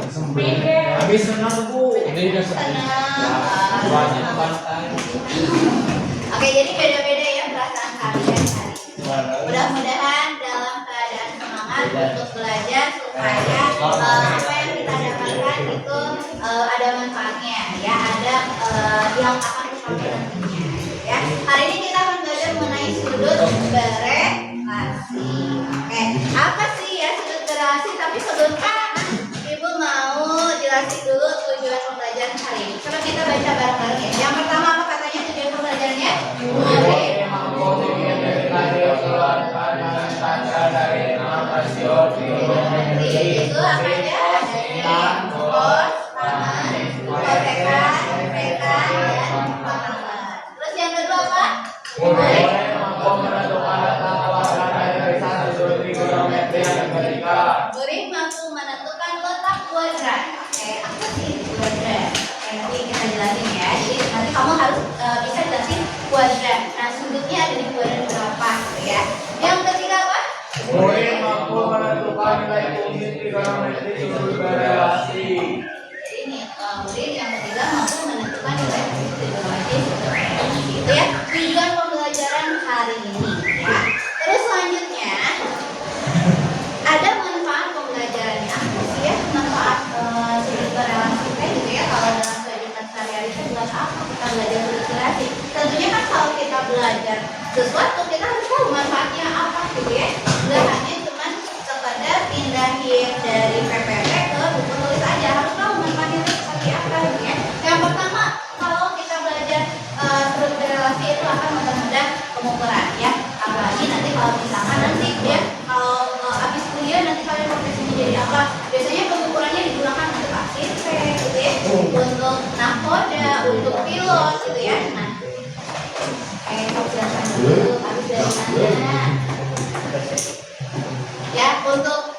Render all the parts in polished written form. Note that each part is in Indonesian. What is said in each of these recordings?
Habis senang Bu. Ini udah Senang. banyak banget. Oke, jadi beda-beda ya perasaan kalian hari ini. Mudah-mudahan dalam keadaan semangat untuk belajar supaya apa yang kita dapatkan itu ada manfaatnya ya, ada yang akan dipakai nantinya ya. Hari ini kita akan belajar mengenai sudut berelasi. Oke, apa sih ya sudut berelasi? Tapi sebelumnya Ibu mau jelasin dulu tujuan pembelajaran hari ini. Coba kita baca bareng-bareng ya. Yang pertama apa katanya tujuan pembelajarannya? Itu apa aja? Ada pos, tangan, kotekan, peta, dan pengalaman. Terus yang kedua apa? Murid mampu menentukan letak kuadrat. Oke, apa sih kuadrat? Oke, nanti kita jelasin ya. Jadi nanti kamu harus bisa jelasin kuadrat. Nah, sudutnya ada di kuadrat berapa, gitu ya. Yang ketiga apa? Murid mampu menentukan nilai fungsi trigonometri sudut berelasi. Jadi ini murid yang ketiga mampu menentukan nilai fungsi trigonometri sudut berelasi. Itu ya tujuan pembelajaran hari ini ya. Terus selanjutnya ada manfaat pembelajarannya. Apa sih ya manfaat sudut berelasi gitu ya? Kalau dalam kehidupan sehari-hari itu buat apa kita belajar sudut berelasi? Tentunya kan kalau kita belajar sesuatu kita harus tahu manfaatnya apa gitu ya. Nggak hanya cuman sekedar pindahin dari PPT ke buku tulis aja, harus tahu manfaatnya itu seperti apa gitu ya. Yang pertama, kalau kita belajar sudut berelasi itu akan mempermudah pengukuran ya. Apalagi nanti kalau misalkan nanti ya kalau habis kuliah nanti kalian profesinya jadi apa? Biasanya pengukurannya digunakan untuk ACC gitu ya, untuk nahkoda, untuk pilot gitu ya. Nah, aku jelaskan dulu habis dari mana. Ya, untuk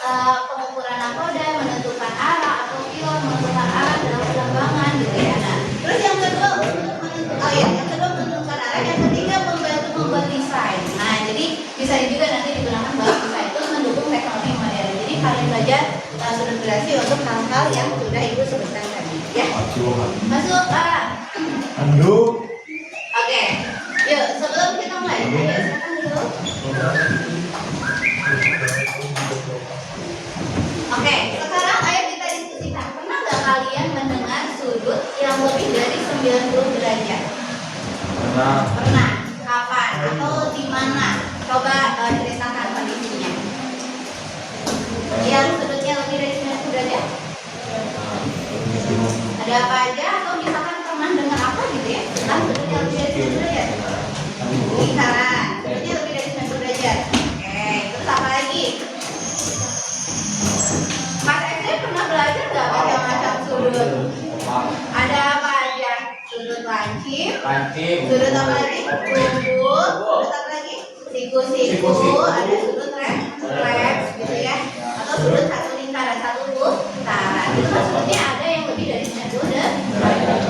pengukuran nahkoda, menentukan arah atau pilot menentukan arah dalam penerbangan gitu ya. Nah, terus yang kedua untuk menentukan yang kedua menentukan arah, yang ketiga membantu membuat desain. Nah, jadi bisa juga nanti digunakan buat desain itu mendukung teknologi modern. Jadi kalian belajar sudut berelasi untuk hal-hal yang sudah Ibu sebutkan tadi ya. Masuk Pak. Andu. Oke. Yuk, sebelum kita mulai, ayo silakan dulu. Oke, sekarang ayo kita diskusikan. Pernah nggak kalian mendengar sudut yang lebih dari 90 derajat? Pernah. Kapan? Atau di mana? Coba ceritakan kondisinya. Yang sudutnya lebih dari 90 derajat? Ada apa aja? Atau misalkan pernah dengar apa gitu ya? Tentang sudutnya lebih dari 90 derajat? Lingkaran. Sudutnya lebih dari 90 derajat. Oke, terus apa lagi? Mas SD pernah belajar nggak macam-macam sudut? Ada apa aja? Sudut lancip, sudut apa lagi? Kumpul, sudut apa lagi? Siku-siku, ada sudut refleks gitu ya. Atau sudut satu lingkaran, satu putaran. Itu maksudnya ada yang lebih dari 90 derajat.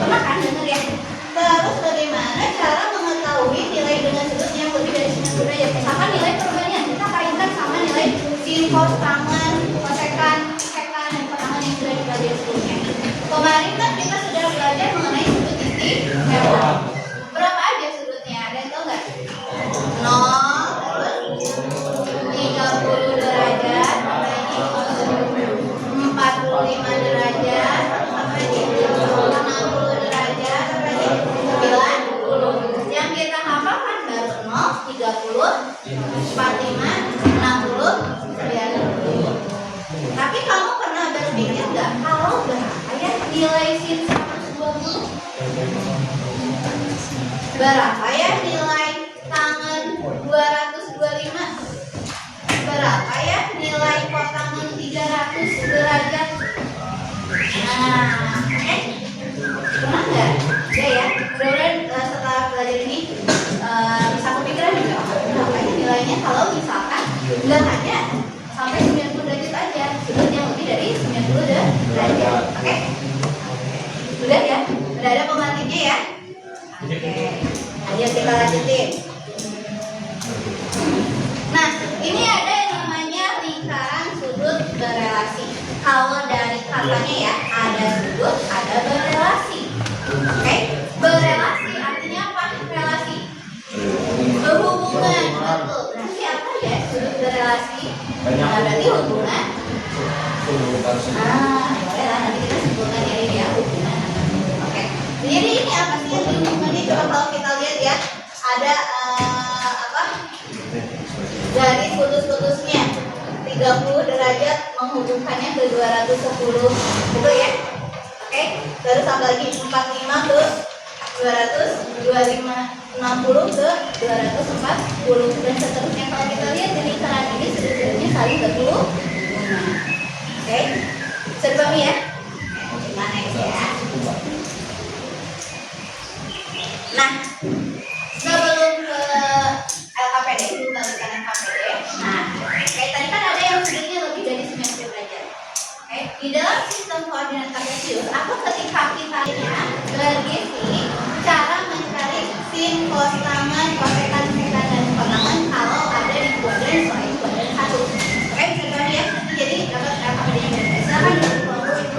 Pernah kan denger ya? Terus bagaimana cara mengetahui nilai dengan sudut yang lebih dari 90 derajat? Misalkan nilai perbandingan kita kaitkan sama nilai sin, cos, tangan, kosekan, sekan, dan penangan yang sudah dipelajari sebelumnya. Kemarin kan kita sudah belajar mengenai sudut istimewa. Berapa aja sudutnya? Ada yang tahu nggak? 0, terus 30 derajat, apa ini? 45 derajat, apa ini? 60 derajat, apa ini? 90. Yang kita hafalkan baru 0, 30, 45, 60, 90. Tapi kamu pernah berpikir nggak kalau berapa ya nilai sin 120? Berapa ya nilai tangan 225? Berapa ya nilai kotangan 300 derajat? Nah, pernah nggak? Ya ya, mudah-mudahan setelah belajar ini bisa kepikiran juga berapa ya nilainya kalau misalkan nggak hanya sampai 90 derajat aja, sudut yang lebih dari 90 derajat. Oke? Udah ya? Udah ada pembantunya ya? Oke. Ayo kita lanjutin. Nah, ini ada yang namanya lingkaran sudut berelasi. Kalau dari angkanya ya. Ada sudut, ada berelasi. Oke, berelasi artinya apa? Relasi berhubungan. Betul. Berarti apa ya sudut berelasi? Nah, berarti hubungan. Boleh lah, nanti kita sebutkan ya ini ya hubungan. Oke. Jadi ini apa sih yang dihubungkan? Coba kalau kita lihat ya, ada apa? Garis putus-putusnya 30 derajat menghubungkannya ke 210, gitu ya. Oke. Terus tambah lagi 45 ke 200, 260 ke 240 dan seterusnya. Kalau kita lihat dari lingkaran ini sudut-sudutnya saling berhubungan. Oke, sudah paham ya? Gimana ya? Nah, sebelum ke LKPD, belum balik ke LKPD. Nah, kayak tadi kan ada yang sudutnya lebih dari 90 derajat. Oke, di dalam sistem koordinat kartesius, apa ketika kita bergizi cara mencari sin, cos, tangan, kosekan, sekan, dan penangan kalau ada di kuadran selain kuadran 1. Oke, bisa dipahami ya? Jadi dapat LKPD yang berbeda. Silakan kelompok itu.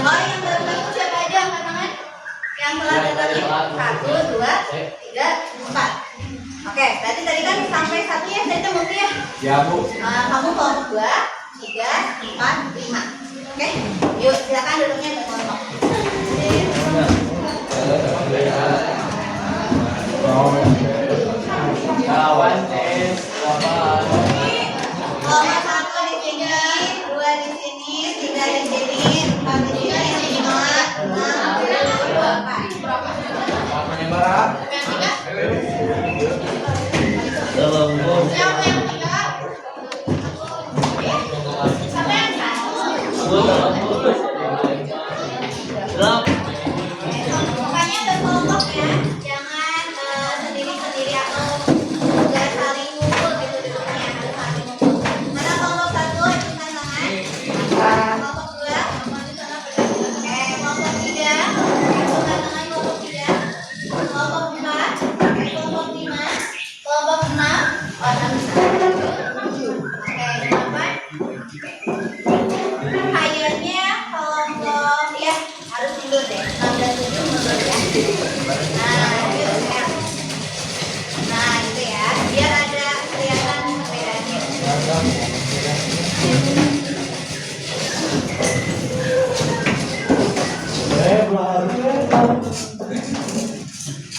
Oh, yang baru itu siapa aja angkat tangan? Yang telah datangin 1, 2, 3, 4. Oke, berarti tadi kan sampai 1 ya, tadi terbukti ya? Ya Bu. Kamu kelompok 2, 3, 4, 5. Oke, yuk silakan duduknya berkelompok. Kawan tes Kelompok 1 di sini, 2 di sini, 3 di sini, 4 di sini, 5, 6, 7, 8. Siapa yang 3? Siapa yang 1? Pokoknya berkelompok ya, jangan sendiri-sendiri atau nggak saling ngumpul gitu duduknya, harus saling ngumpul. Mana kelompok 1 ikutan tangan, kelompok 2 maju sana berdiri. Oke, kelompok 3 ikutan tangan, kelompok 3, kelompok 4, kelompok 5, kelompok 6, oh 6. Oke, 8. Akhirnya kelompok ya harus mundur deh, 6 dan 7 mundur ya. Nah, gitu ya. Nah, gitu ya, biar ada kelihatan perbedaannya.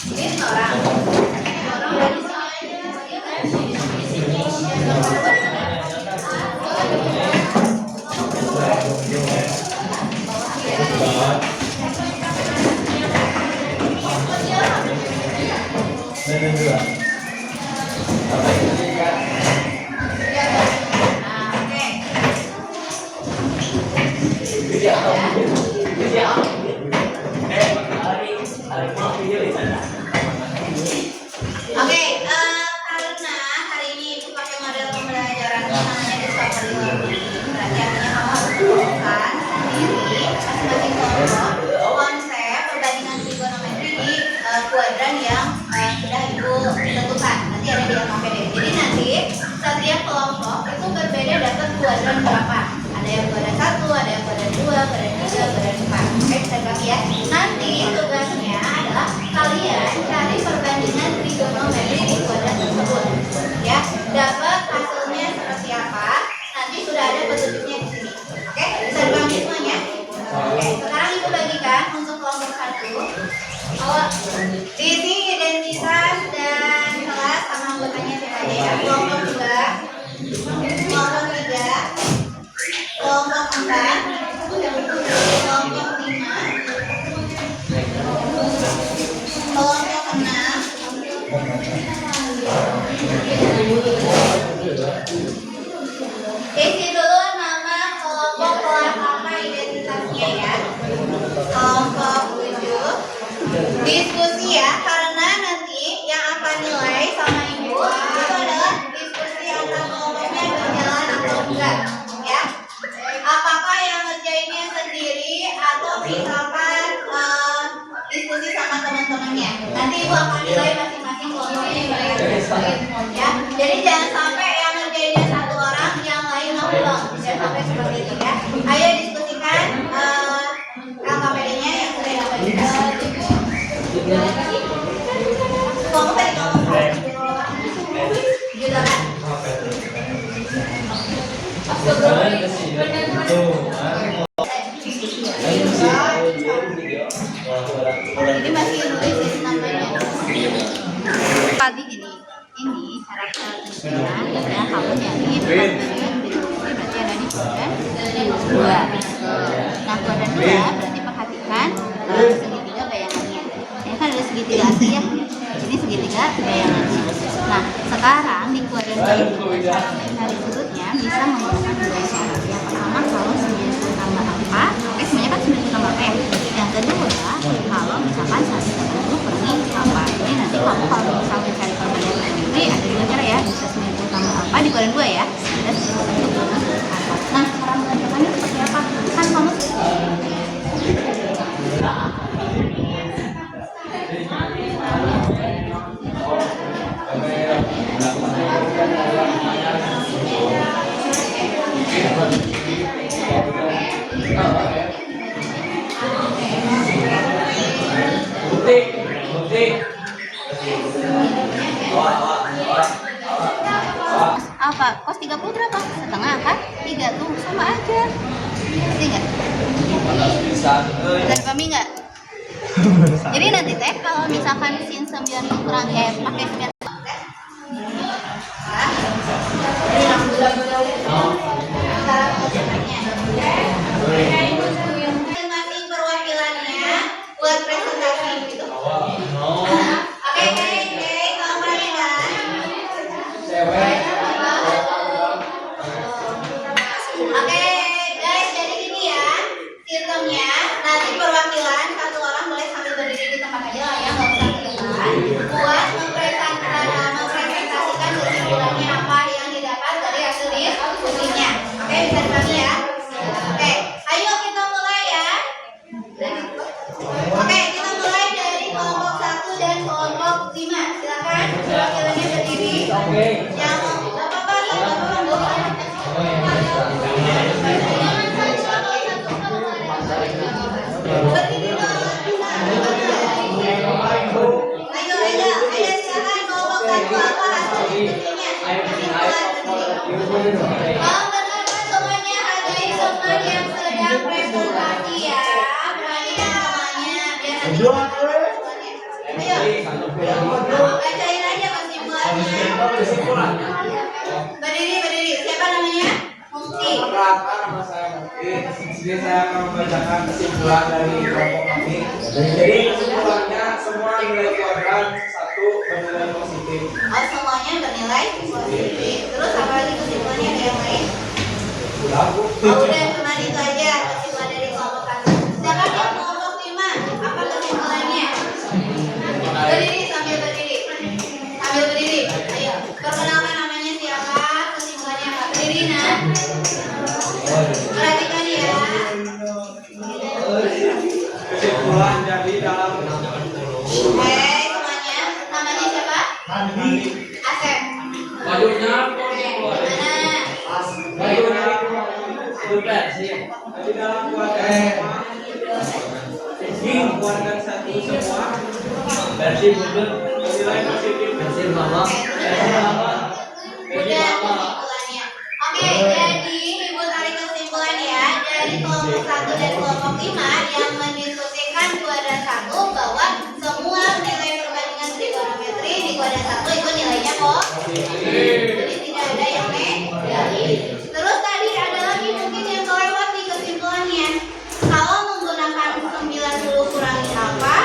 Ini orang dari Oke, karena hari ini Ibu pakai model pembelajaran namanya Discovery Learning, berarti artinya kamu harus menemukan sendiri masing-masing kelompok konsep perbandingan trigonometri di kuadran yang sudah Ibu tentukan. Nanti ada di LKPD. Jadi nanti setiap kelompok itu berbeda dapat kuadran berapa. Ada yang kuadran 1, ada yang kuadran 2, kuadran 3, kuadran 4. Oke, bisa dibagi ya. Nanti tugasnya adalah kalian cari perbandingan trigonometri di kuadran tersebut. Ya, dapat hasilnya seperti apa? Nanti sudah ada petunjuknya di sini. Oke, bisa dibagi semuanya. Oke, sekarang Ibu bagikan untuk kelompok 1. Di sini identitas dan kelas sama anggotanya siapa aja ya. Kelompok 2, kelompok 3, kelompok 4, kelompok 5, kelompok 6. Isi dulu nama kelompok kelas apa identitasnya ya. Kelompok 7. Diskusi ya, karena nanti yang akan nilai sama Ibu itu adalah diskusi antar kelompoknya berjalan atau enggak ya. Apakah yang ngerjainnya sendiri atau misalkan diskusi sama teman-temannya. Nanti Ibu akan nilai masing-masing kelompoknya ya. Jadi jangan sampai yang ngerjainnya satu orang, yang lain nongkrong. Jangan sampai seperti itu. Ayo diskusikan LKPD-nya yang sudah dapat. Kamu tadi ngomong juta kan? Jadi masih nulis namanya. Tadi ini syarat penelitian ya kamu nyari berarti ada di kuadran 2. Nah kuadran 2 berarti perhatikan segitiga bayangannya. Ini kan ada segitiga asli ya. Ini segitiga bayangannya. Nah sekarang di kuadran 2 cara mencari sudutnya bisa menggunakan dua syarat. Yang pertama kalau 90 tambah apa? Semuanya kan 90 tambah apa ya? Yang kedua kalau misalkan 180 kurangi apa? Ini nanti kamu kalau misalnya cari perbandingan ini ada dua cara ya, bisa 90 tambah apa di kuadran 2 ya, dan 1 kurang apa. Nah cara mengerjakannya seperti apa? Kan kamu apa? Cos 30 berapa? Setengah kan? 3 tuh sama aja. Ngerti nggak? Bisa dipahami nggak? Jadi nanti teh kalau misalkan sin 9 kurang pakai 9 masing perwakilannya buat presentasi gitu. Oke, kalau perhatikan. Oke, guys, jadi gini ya sistemnya. Nanti perwakilan satu orang boleh sambil berdiri di tempat aja lah ya, nggak usah kelihatan. Buat mempresentasikan kesimpulannya apa yang didapat dari hasil diskusinya. Oke, bisa dipahami ya. Oke, ayo kita mulai ya. Oke, kita mulai dari kelompok 1 dan kelompok 5. Silakan perwakilannya berdiri. Yang berdiri. Siapa namanya? Mufti. Nama saya Mufti. Di sini saya akan membacakan kesimpulan dari kelompok kami. Jadi kesimpulannya semua nilai kuadran 1 bernilai positif. Oh, semuanya bernilai positif. Terus apa lagi kesimpulannya, ada yang lain? Udah, Bu. Oh, udah cuma itu aja kesimpulan dari kelompok 1. Sedangkan yang kelompok 5, apa kesimpulannya? Berdiri, sambil berdiri. Ayo, perkenalkan namanya siapa, kesimpulannya apa? Berdiri, nah. Perhatikan ya. Kesimpulan jadi dalam Semuanya, namanya siapa? Asep. bajunya Mana? Jadi dalam kuadran ini kuadran 1 semua versi bundut nilai positif versi mama. Udah kesimpulannya. Oke, jadi Ibu tarik kesimpulan ya dari kelompok 1 dan kelompok 5 yang mendiskusikan kuadran 1 bahwa semua nilai perbandingan trigonometri di kuadran 1 itu nilainya positif. Jadi tidak ada yang negatif. Terus tadi ada lagi mungkin yang kelewat di kesimpulannya. Kalau menggunakan 90 kurangi apa?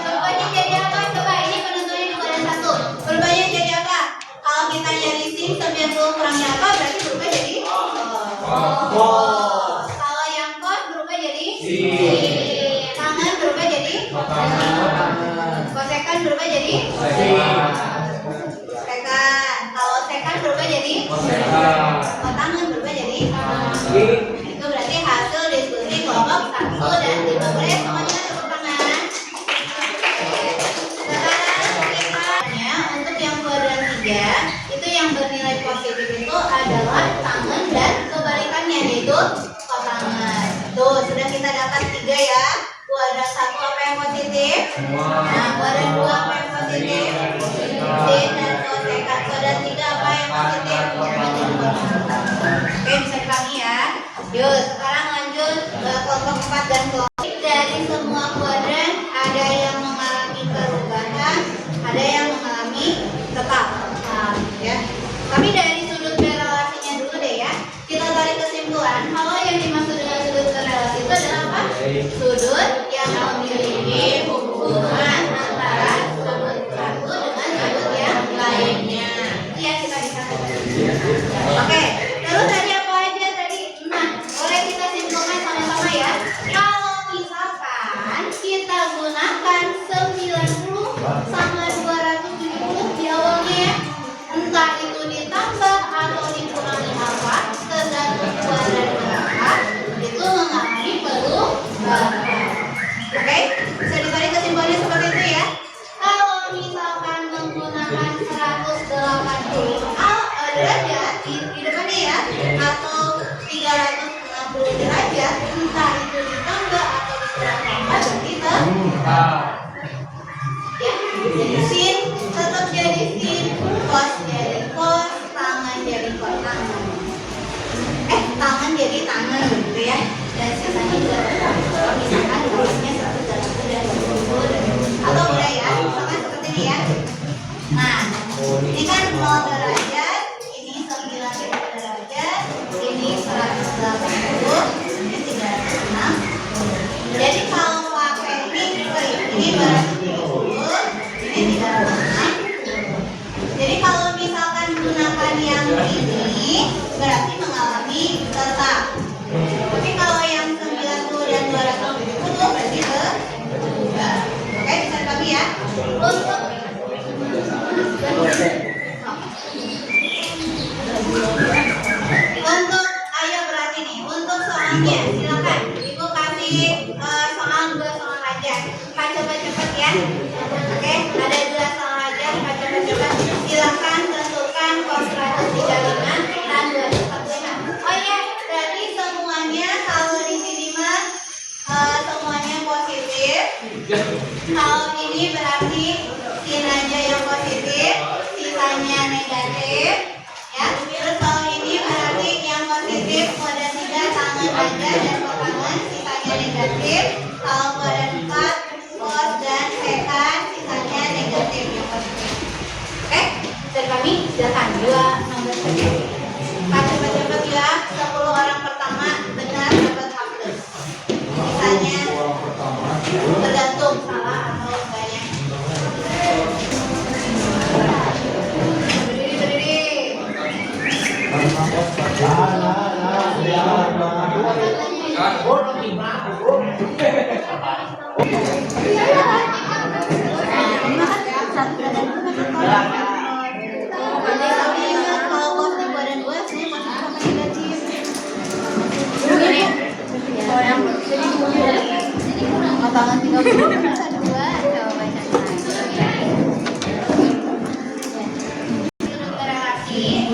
Berubahnya jadi apa? Coba ini penentunya di kuadran 1. Berubahnya jadi apa? Kalau kita nyari sin 90 kurangi apa berarti berubah jadi cos. Kalau yang cos berubah jadi sin. Tangan berubah jadi kosekan berubah jadi sekan. Kalau sekan berubah jadi tangan berubah jadi. Itu berarti hasil diskusi kelompok 1 dan 5. Boleh semuanya tepuk tangan. Sekarang kita untuk yang kuadran 3 itu yang bernilai positif itu kotangan. Tuh, sudah kita dapat 3 ya. Kuadran 1 apa yang positif? Nah, kuadran 2 apa yang positif? Sin dan cos sekat. Kuadran 3 apa yang positif? Oke, bisa dipahami ya. Yuk, sekarang lanjut ke kelompok 4 dan kelompok. Dari semua kuadran ada yang mengalami perubahan, ada yang mengalami tetap. Nah, ya. Tapi dari sudut korelasinya dulu deh ya. Kita tarik kesimpulan kalau yang dimaksud dengan sudut korelasi itu adalah apa? Sudut yang memiliki hubungan antara sudut satu dengan sudut yang lainnya. Itu yang kita bisa Oke, terus tadi apa aja tadi? Nah, boleh kita simpulkan sama-sama ya. Kalau misalkan kita gunakan 90 sama 270 di awalnya ya, entah itu ditambah atau dikurangi apa, tergantung kuadran berapa, itu mengalami perubahan. Oke, bisa ditarik kesimpulannya seperti itu ya. Kalau misalkan menggunakan 180 derajat di depannya ya, atau 360 derajat, entah itu ditambah atau dikurangi apa, berarti ya, jadi sin tetap jadi sin, cos jadi cos, tangan jadi cos tangan. Tangan jadi tangan gitu ya. Dan sisanya juga tetap. Kalau misalkan cosnya 180 dan 90 atau boleh ya, misalkan seperti ini ya. Nah, ini kan 0 derajat, ini 90 derajat, ini 180, ini 360. Jadi kalau pakai ini berarti ini 36. Jadi kalau misalkan gunakan yang ini berarti mengalami tetap. Tapi kalau yang 90 dan 270 berarti berubah. Oke, bisa dipahami ya. Untuk ayo berarti nih, untuk soalnya silakan Ibu kasih soal 2 soal aja. Pak cepet-cepet ya. Oke, ada 2 soal aja, Pak cepet-cepet. Silakan tentukan cos 135 dan 245. Oh ya, berarti semuanya kalau di sini mah semuanya positif. Kalau ini berarti sin aja yang positif, sisanya negatif. Ya, terus kalau ini berarti yang positif kuadran 3 tangan aja dan kotangan, sisanya negatif. Kalau kuadran 4 cos dan sekan, sisanya negatif yang positif. Oke, dari kami silakan 2 nomor saja. Pak cepet-cepet ya, 10 orang pertama benar dapat H+. Sisanya tergantung salah atau enggaknya. Tangan 30 bisa 2 jawabannya. Relasi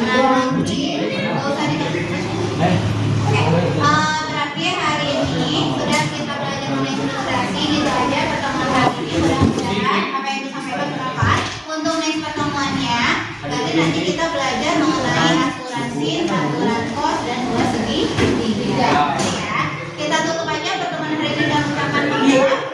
berarti hari ini sudah kita belajar mengenai ilustrasi gitu aja pertemuan hari ini. Mudah-mudahan apa yang disampaikan bermanfaat. Untuk next pertemuannya nanti kita belajar mengenai asuransi, aturan kos dan 2 segitiga ya. Kita tutup aja pertemuan hari ini dengan ucapan hamdalah.